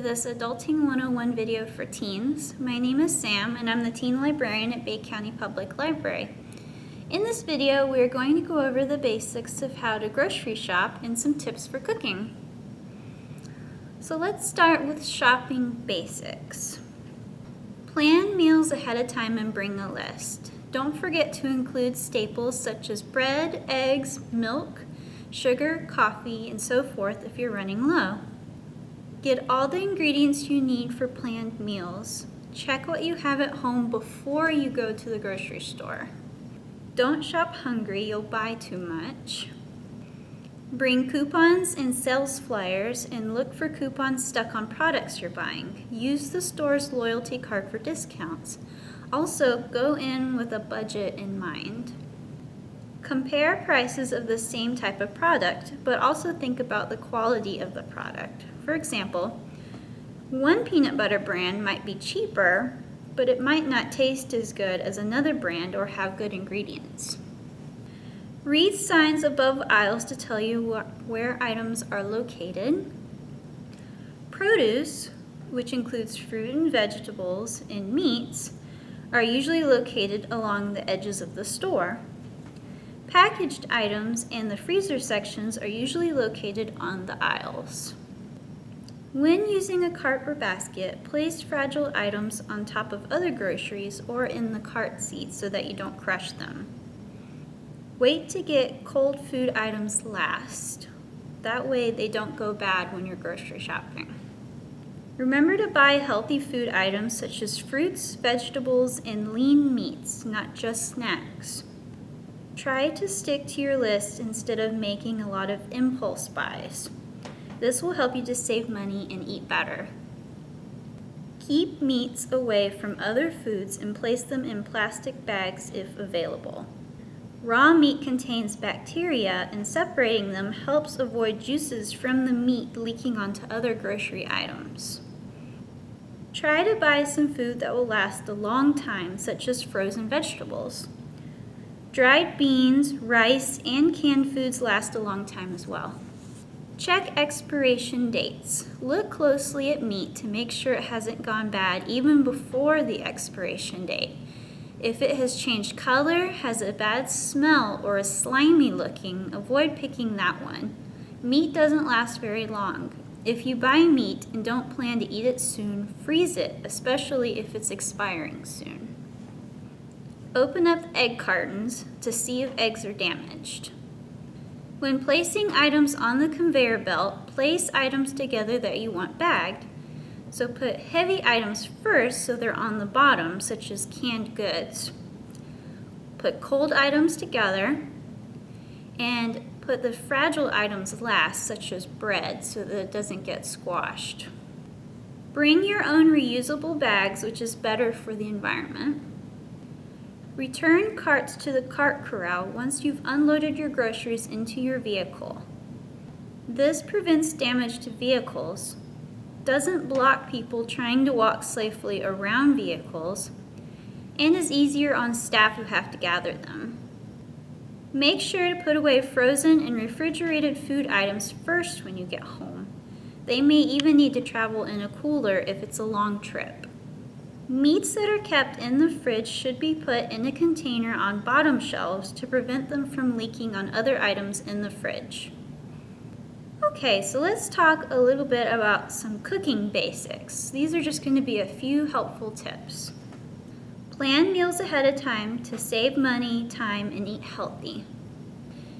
this Adulting 101 video for teens. My name is Sam and I'm the Teen Librarian at Bay County Public Library. In this video, we're going to go over the basics of how to grocery shop and some tips for cooking. So let's start with shopping basics. Plan meals ahead of time and bring a list. Don't forget to include staples such as bread, eggs, milk, sugar, coffee, and so forth if you're running low. Get all the ingredients you need for planned meals. Check what you have at home before you go to the grocery store. Don't shop hungry, you'll buy too much. Bring coupons and sales flyers and look for coupons stuck on products you're buying. Use the store's loyalty card for discounts. Also, go in with a budget in mind. Compare prices of the same type of product, but also think about the quality of the product. For example, one peanut butter brand might be cheaper, but it might not taste as good as another brand or have good ingredients. Read signs above aisles to tell you where items are located. Produce, which includes fruit and vegetables and meats, are usually located along the edges of the store. Packaged items and the freezer sections are usually located on the aisles. When using a cart or basket, place fragile items on top of other groceries or in the cart seat so that you don't crush them. Wait to get cold food items last. That way they don't go bad when you're grocery shopping. Remember to buy healthy food items such as fruits, vegetables, and lean meats, not just snacks. Try to stick to your list instead of making a lot of impulse buys. This will help you to save money and eat better. Keep meats away from other foods and place them in plastic bags if available. Raw meat contains bacteria, and separating them helps avoid juices from the meat leaking onto other grocery items. Try to buy some food that will last a long time, such as frozen vegetables. Dried beans, rice, and canned foods last a long time as well. Check expiration dates. Look closely at meat to make sure it hasn't gone bad even before the expiration date. If it has changed color, has a bad smell, or is slimy looking, avoid picking that one. Meat doesn't last very long. If you buy meat and don't plan to eat it soon, freeze it, especially if it's expiring soon. Open up egg cartons to see if eggs are damaged. When placing items on the conveyor belt, place items together that you want bagged. So put heavy items first so they're on the bottom, such as canned goods. Put cold items together and put the fragile items last, such as bread, so that it doesn't get squashed. Bring your own reusable bags, which is better for the environment. Return carts to the cart corral once you've unloaded your groceries into your vehicle. This prevents damage to vehicles, doesn't block people trying to walk safely around vehicles, and is easier on staff who have to gather them. Make sure to put away frozen and refrigerated food items first when you get home. They may even need to travel in a cooler if it's a long trip. Meats that are kept in the fridge should be put in a container on bottom shelves to prevent them from leaking on other items in the fridge. Okay, so let's talk a little bit about some cooking basics. These are just going to be a few helpful tips. Plan meals ahead of time to save money, time, and eat healthy.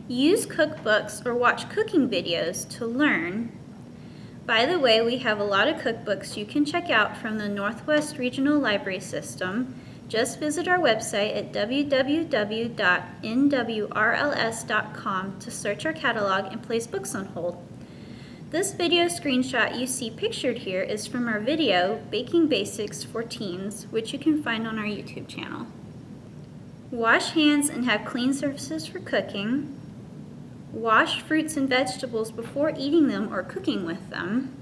Use cookbooks or watch cooking videos to learn. By the way, we have a lot of cookbooks you can check out from the Northwest Regional Library System. Just visit our website at www.nwrls.com to search our catalog and place books on hold. This video screenshot you see pictured here is from our video, Baking Basics for Teens, which you can find on our YouTube channel. Wash hands and have clean surfaces for cooking. Wash fruits and vegetables before eating them or cooking with them.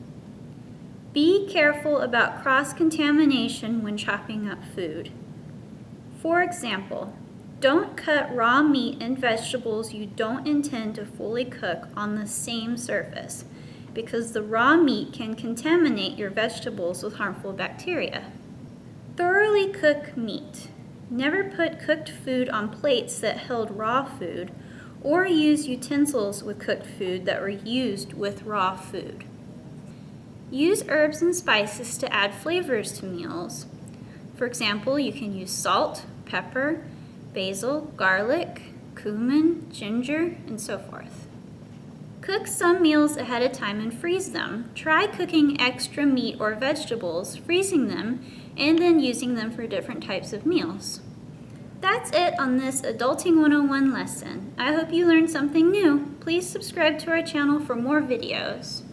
Be careful about cross-contamination when chopping up food. For example, don't cut raw meat and vegetables you don't intend to fully cook on the same surface. because the raw meat can contaminate your vegetables with harmful bacteria. Thoroughly cook meat. Never put cooked food on plates that held raw food, or use utensils with cooked food that were used with raw food. Use herbs and spices to add flavors to meals. For example, you can use salt, pepper, basil, garlic, cumin, ginger, and so forth. Cook some meals ahead of time and freeze them. Try cooking extra meat or vegetables, freezing them, and then using them for different types of meals. That's it on this Adulting 101 lesson. I hope you learned something new. Please subscribe to our channel for more videos.